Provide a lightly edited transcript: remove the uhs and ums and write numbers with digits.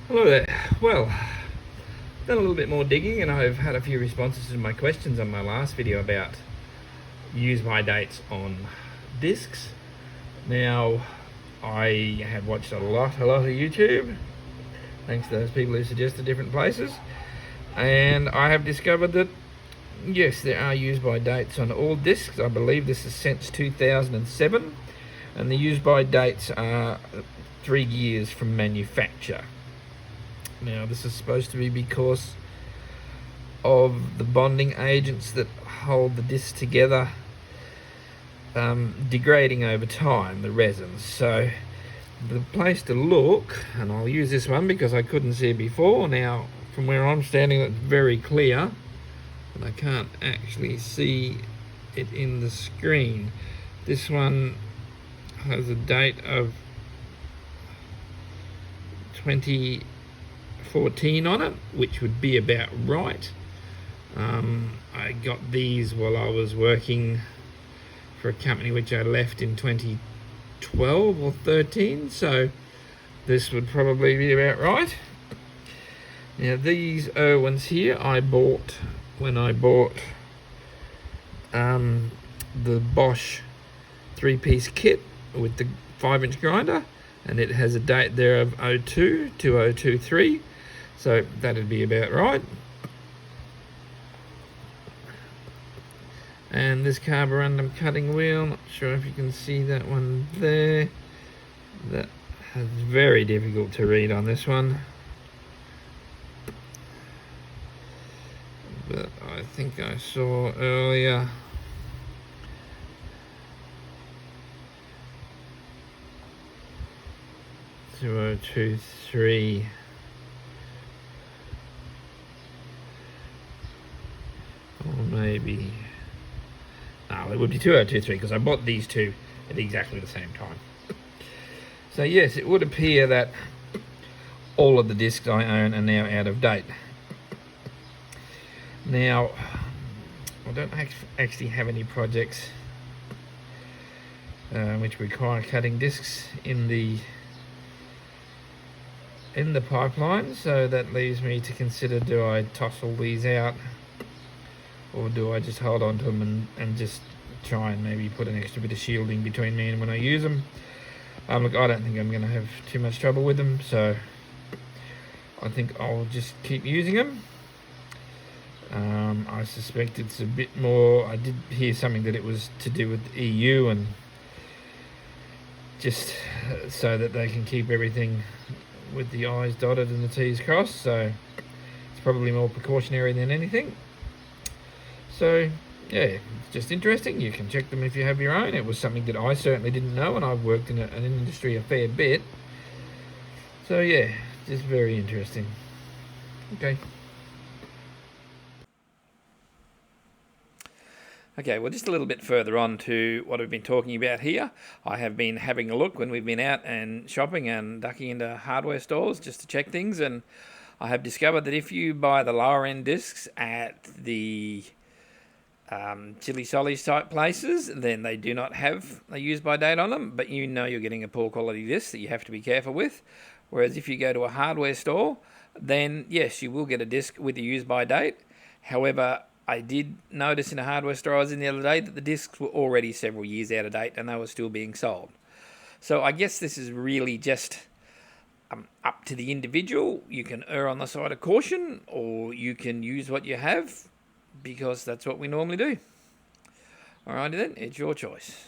Hello there. Well, done a little bit more digging and I've had a few responses to my questions on my last video about use by dates on discs. Now, I have watched a lot of YouTube, thanks to those people who suggested different places, and I have discovered that yes, there are use by dates on all discs. I believe this is since 2007, and the use by dates are 3 years from manufacture. Now, this is supposed to be because of the bonding agents that hold the disc together degrading over time, the resins. So the place to look, and I'll use this one because I couldn't see it before. Now, from where I'm standing, it's very clear, but I can't actually see it in the screen. This one has a date of 2014 on it, which would be about right. I got these while I was working for a company which I left in 2012 or 13, so this would probably be about right. Now, these ones here I bought when I bought the Bosch 3-piece kit with the 5-inch grinder, and it has a date there of 02 to 023, so that'd be about right. And this carborundum cutting wheel, not sure if you can see that one there. That is very difficult to read on this one, but I think I saw earlier Zero, 2, 3. Or maybe, no, it would be 2023 because I bought these two at exactly the same time. So yes, it would appear that all of the discs I own are now out of date. Now, I don't actually have any projects which require cutting discs in the pipeline, so that leaves me to consider, do I toss all these out, or do I just hold on to them and just try and maybe put an extra bit of shielding between me and when I use them. Look, I don't think I'm going to have too much trouble with them, so I think I'll just keep using them. I suspect it's a bit more, I did hear something that it was to do with the EU, and just so that they can keep everything with the I's dotted and the T's crossed, so it's probably more precautionary than anything. So yeah, it's just interesting. You can check them if you have your own. It was something that I certainly didn't know, and I've worked in an industry a fair bit, so yeah, just very interesting. Okay, well, just a little bit further on to what we've been talking about here. I have been having a look when we've been out and shopping and ducking into hardware stores just to check things, and I have discovered that if you buy the lower end discs at the chili solis type places, then they do not have a use by date on them, but you know you're getting a poor quality disc that you have to be careful with. Whereas if you go to a hardware store, then yes, you will get a disc with a use by date. However, I did notice in a hardware store I was in the other day that the discs were already several years out of date and they were still being sold. So I guess this is really just up to the individual. You can err on the side of caution, or you can use what you have, because that's what we normally do. Alrighty then, it's your choice.